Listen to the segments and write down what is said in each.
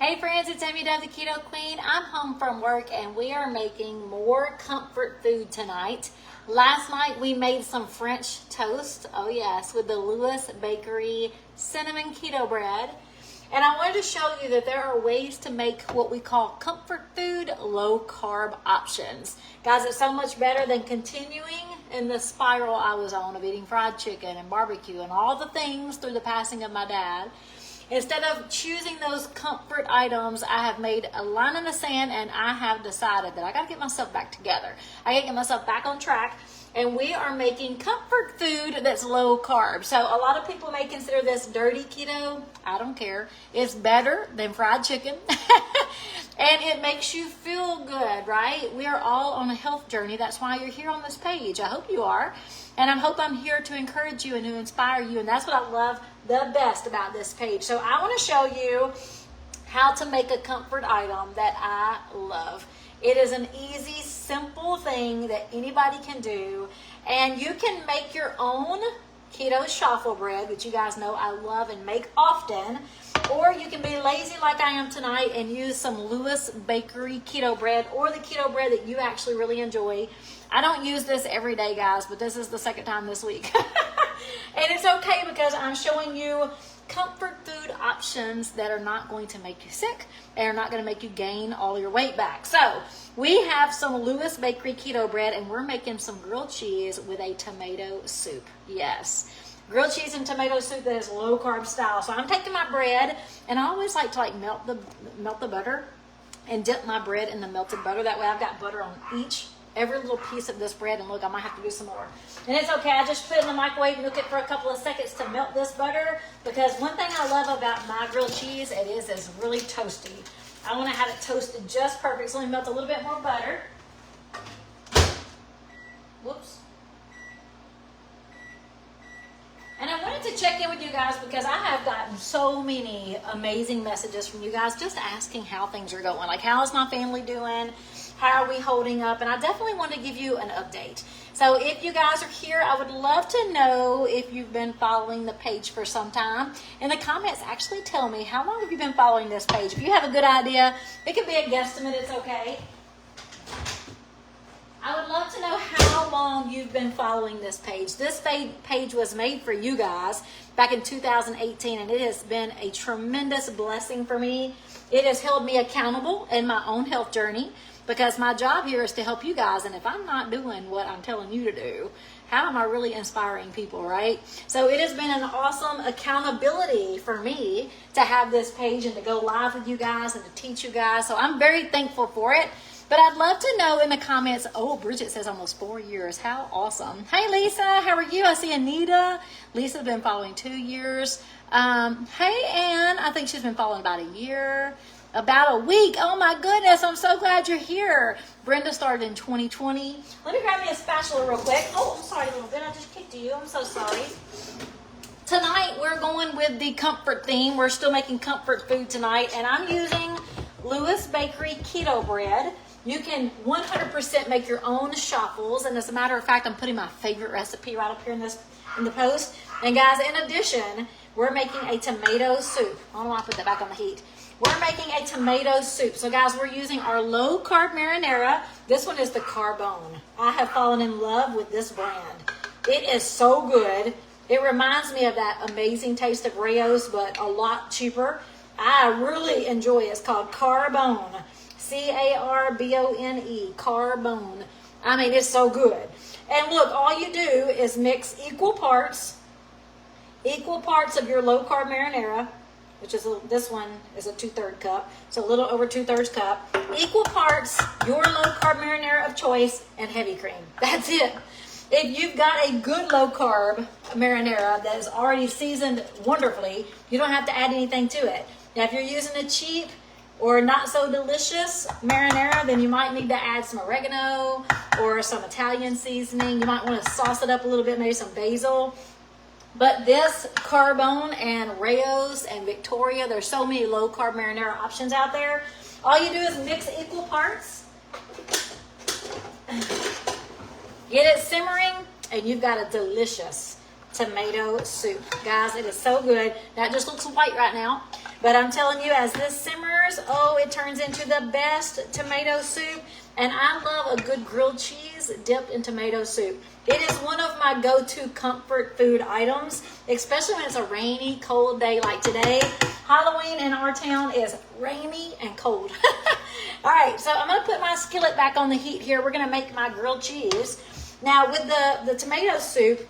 Hey friends, it's Amy Dove, the Keto Queen. I'm home from work and we are making more comfort food tonight. Last night we made some French toast, oh yes, with the Lewis Bakery cinnamon keto bread. And I wanted to show you that there are ways to make what we call comfort food low carb options. Guys, it's so much better than continuing in the spiral I was on of eating fried chicken and barbecue and all the things through the passing of my dad. Instead of choosing those comfort items, I have made a line in the sand and I have decided that I got to get myself back together. I got to get myself back on track. And we are making comfort food that's low carb. So a lot of people may consider this dirty keto. I don't care. It's better than fried chicken. And it makes you feel good, right? We are all on a health journey. That's why you're here on this page. I hope you are. And I hope I'm here to encourage you and to inspire you. And that's what I love the best about this page. So I want to show you how to make a comfort item that I love. It is an easy, simple thing that anybody can do. And you can make your own keto shuffle bread, which you guys know I love and make often. Or you can be lazy like I am tonight and use some Lewis Bakery keto bread or the keto bread that you actually really enjoy. I don't use this every day, guys, but this is the second time this week. And it's okay because I'm showing you comfort food options that are not going to make you sick and are not going to make you gain all your weight back. So we have some Lewis Bakery keto bread and we're making some grilled cheese with a tomato soup. Yes, grilled cheese and tomato soup that is low carb style. So I'm taking my bread and I always like to melt the butter and dip my bread in the melted butter. That way I've got butter on every little piece of this bread. And look, I might have to do some more. And it's okay, I just put it in the microwave and cook it for a couple of seconds to melt this butter, because one thing I love about my grilled cheese, it is really toasty. I want to have it toasted just perfect. So let me melt a little bit more butter. Whoops. And I wanted to check in with you guys because I have gotten so many amazing messages from you guys just asking how things are going. Like, how is my family doing? How are we holding up? And I definitely want to give you an update. So if you guys are here, I would love to know if you've been following the page for some time. In the comments, actually tell me, how long have you been following this page? If you have a good idea, it could be a guesstimate, it's okay. I would love to know how long you've been following this page. This page was made for you guys back in 2018, and it has been a tremendous blessing for me. It has held me accountable in my own health journey, because my job here is to help you guys. And if I'm not doing what I'm telling you to do, how am I really inspiring people, right? So it has been an awesome accountability for me to have this page and to go live with you guys and to teach you guys. So I'm very thankful for it. But I'd love to know in the comments, oh, Bridget says almost 4 years. How awesome. Hey, Lisa, how are you? I see Anita. Lisa's been following 2 years. Hey, Ann, I think she's been following about a year. About a week. Oh my goodness, I'm so glad you're here. Brenda started in 2020. Let me grab me a spatula real quick. Oh, I'm sorry a little bit. I just kicked you. I'm so sorry. Tonight, we're going with the comfort theme. We're still making comfort food tonight, and I'm using Lewis Bakery keto bread. You can 100% make your own shuffles, and as a matter of fact, I'm putting my favorite recipe right up here in the post. And guys, in addition, we're making a tomato soup. I don't know why I put that back on the heat. We're making a tomato soup. So guys, we're using our low carb marinara. This one is the Carbone. I have fallen in love with this brand. It is so good. It reminds me of that amazing taste of Rayo's, but a lot cheaper. I really enjoy it. It's called Carbone. Carbone. Carbone. I mean, it's so good. And look, all you do is mix equal parts of your low carb marinara, which is this one is a 2/3 cup, so a little over 2/3 cup. Equal parts your low carb marinara of choice and heavy cream. That's it. If you've got a good low carb marinara that is already seasoned wonderfully, you don't have to add anything to it. Now, if you're using a cheap or not so delicious marinara, then you might need to add some oregano or some Italian seasoning. You might want to sauce it up a little bit, maybe some basil. But this Carbone and Rayo's and Victoria, there's so many low carb marinara options out there. All you do is mix equal parts, get it simmering, and you've got a delicious tomato soup. Guys, it is so good. That just looks white right now. But I'm telling you, as this simmers, oh, it turns into the best tomato soup. And I love a good grilled cheese dipped in tomato soup. It is one of my go-to comfort food items, especially when it's a rainy, cold day like today. Halloween in our town is rainy and cold. All right, so I'm going to put my skillet back on the heat here. We're going to make my grilled cheese. Now, with the tomato soup,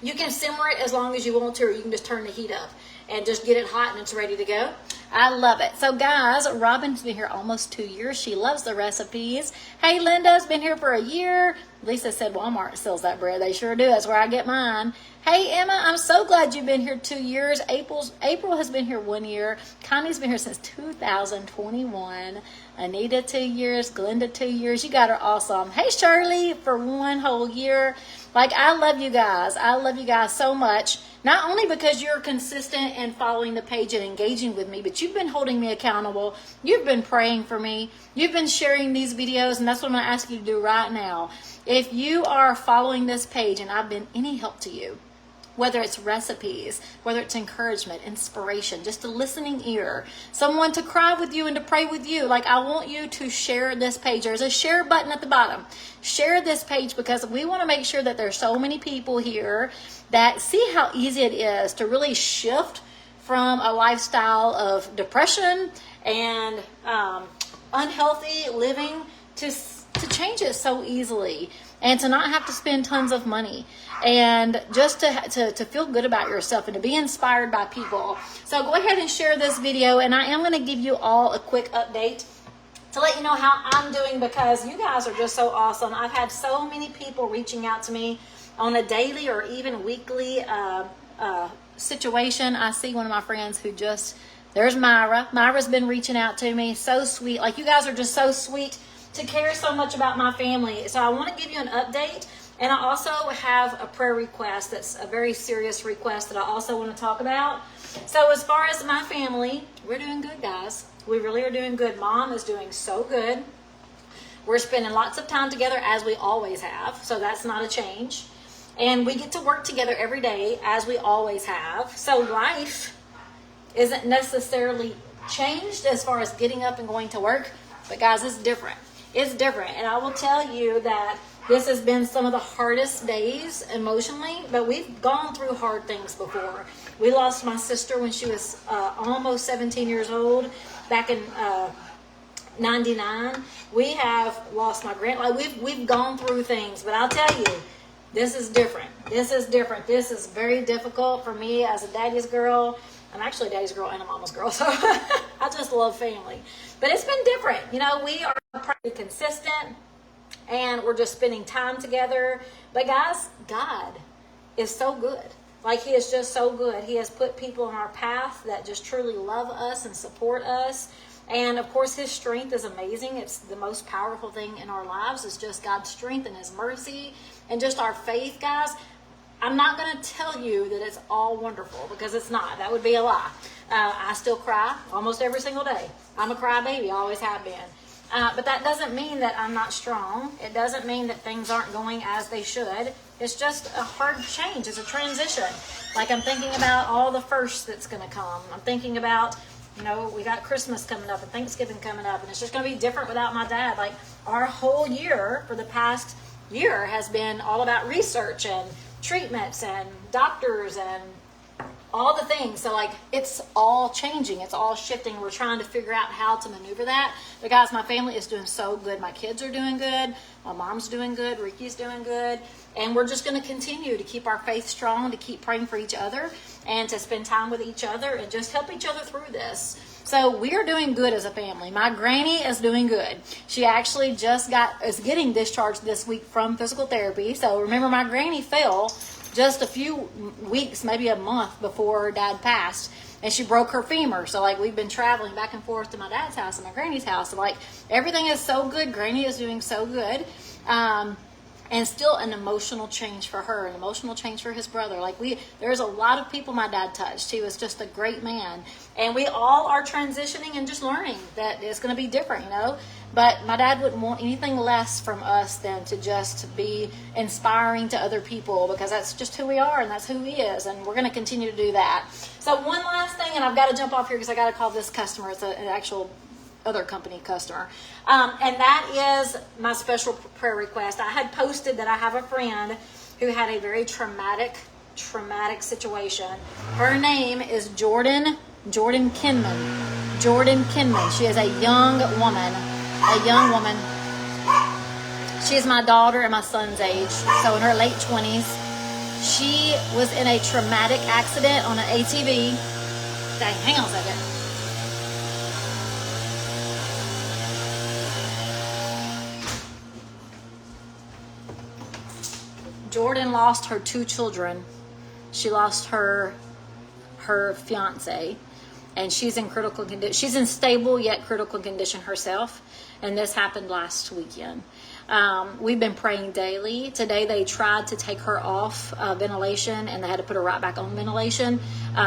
you can simmer it as long as you want to, or you can just turn the heat up and just get it hot and it's ready to go. I love it. So guys, Robin's been here almost 2 years. She loves the recipes. Hey, Linda's been here for a year. Lisa said Walmart sells that bread. They sure do. That's where I get mine. Hey, Emma, I'm so glad you've been here 2 years. April has been here 1 year. Connie's been here since 2021. Anita, 2 years. Glenda, 2 years. You got her awesome. Hey, Shirley, for 1 whole year. Like, I love you guys. I love you guys so much. Not only because you're consistent and following the page and engaging with me, but you've been holding me accountable. You've been praying for me. You've been sharing these videos, and that's what I'm going to ask you to do right now. If you are following this page and I've been any help to you, whether it's recipes, whether it's encouragement, inspiration, just a listening ear, someone to cry with you and to pray with you. Like, I want you to share this page. There's a share button at the bottom. Share this page because we want to make sure that there's so many people here that see how easy it is to really shift from a lifestyle of depression and unhealthy living to change it so easily, and to not have to spend tons of money, and just to feel good about yourself and to be inspired by people. So go ahead and share this video, and I am going to give you all a quick update to let you know how I'm doing, because you guys are just so awesome. I've had so many people reaching out to me on a daily or even weekly situation. I see one of my friends who there's Myra. Myra's been reaching out to me. So sweet. Like, you guys are just so sweet to care so much about my family. So I want to give you an update, and I also have a prayer request that's a very serious request that I also want to talk about. So as far as my family, we're doing good, guys. We really are doing good. Mom is doing so good. We're spending lots of time together, as we always have, so that's not a change. And we get to work together every day, as we always have. So life isn't necessarily changed as far as getting up and going to work, but guys, it's different. It's different. And I will tell you that this has been some of the hardest days emotionally, but we've gone through hard things before. We lost my sister when she was almost 17 years old back in 99. We have lost my we've gone through things, but I'll tell you, this is different. This is different. This is very difficult for me as a daddy's girl. I'm actually a daddy's girl and a mama's girl, so I just love family. But it's been different. You know, we are pretty consistent, and we're just spending time together. But guys, God is so good. Like, he is just so good. He has put people on our path that just truly love us and support us. And of course, his strength is amazing. It's the most powerful thing in our lives. It's just God's strength and his mercy and just our faith, guys. I'm not going to tell you that it's all wonderful, because it's not. That would be a lie. I still cry almost every single day. I'm a cry baby. I always have been. But that doesn't mean that I'm not strong. It doesn't mean that things aren't going as they should. It's just a hard change. It's a transition. Like, I'm thinking about all the firsts that's going to come. I'm thinking about, you know, we got Christmas coming up and Thanksgiving coming up, and it's just going to be different without my dad. Like, our whole year for the past year has been all about research and treatments and doctors and all the things. So, like, it's all changing. It's all shifting. We're trying to figure out how to maneuver that. But guys, my family is doing so good. My kids are doing good. My mom's doing good. Ricky's doing good. And we're just going to continue to keep our faith strong, to keep praying for each other, and to spend time with each other and just help each other through this. So we are doing good as a family. My granny is doing good. She actually is getting discharged this week from physical therapy. So remember, my granny fell just a few weeks, maybe a month before her dad passed, and she broke her femur. So, like, we've been traveling back and forth to my dad's house and my granny's house. So, like, everything is so good. Granny is doing so good. and still an emotional change for her, an emotional change for his brother. Like there's a lot of people my dad touched. He was just a great man, and we all are transitioning and just learning that it's going to be different, you know. But my dad wouldn't want anything less from us than to just be inspiring to other people, because that's just who we are and that's who he is, and we're going to continue to do that. So one last thing, and I've got to jump off here because I got to call this customer. It's an actual other company customer, and that is my special prayer request. I had posted that I have a friend who had a very traumatic situation. Her name is Jordan Kinman. Jordan Kinman. She is a young woman. She is my daughter and my son's age, so in her late 20s. She was in a traumatic accident on an ATV. Dang, hang on a second. Jordan lost her 2 children. She lost her fiance, and she's in critical condition. She's in stable yet critical condition herself, and this happened last weekend. We've been praying daily. Today they tried to take her off ventilation, and they had to put her right back on ventilation.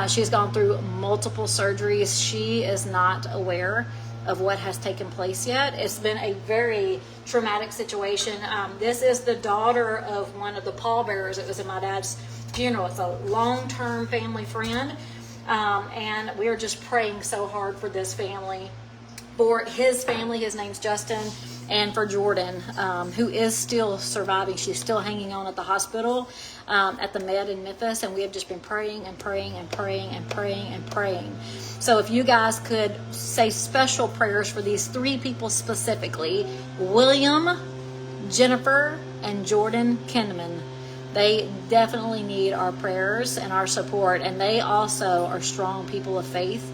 She's gone through multiple surgeries. She is not aware of what has taken place yet. It's been a very traumatic situation. This is the daughter of one of the pallbearers that was at my dad's funeral. It's a long-term family friend, and we are just praying so hard for this family, for his family. His name's Justin, and for Jordan, who is still surviving. She's still hanging on at the hospital, at the Med in Memphis, and we have just been praying and praying and praying and praying and praying. So if you guys could say special prayers for these 3 people specifically, William, Jennifer, and Jordan Kinman. They definitely need our prayers and our support, and they also are strong people of faith.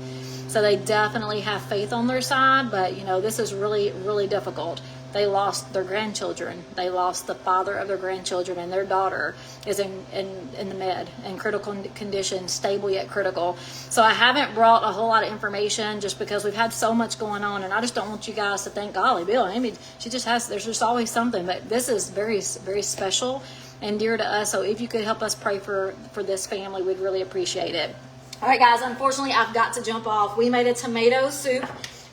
So they definitely have faith on their side, but you know, this is really, really difficult. They lost their grandchildren. They lost the father of their grandchildren, and their daughter is in the Med, in critical condition, stable yet critical. So I haven't brought a whole lot of information just because we've had so much going on, and I just don't want you guys to think, golly, Bill, I mean, she just has, there's just always something. But this is very, very special and dear to us. So if you could help us pray for this family, we'd really appreciate it. All right, guys, unfortunately, I've got to jump off. We made a tomato soup.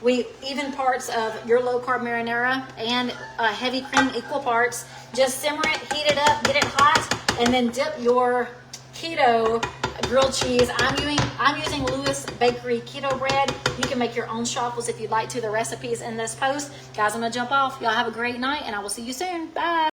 We even parts of your low-carb marinara and heavy cream, equal parts. Just simmer it, heat it up, get it hot, and then dip your keto grilled cheese. I'm using Lewis Bakery keto bread. You can make your own shuffles if you'd like to. The recipe's in this post. Guys, I'm going to jump off. Y'all have a great night, and I will see you soon. Bye.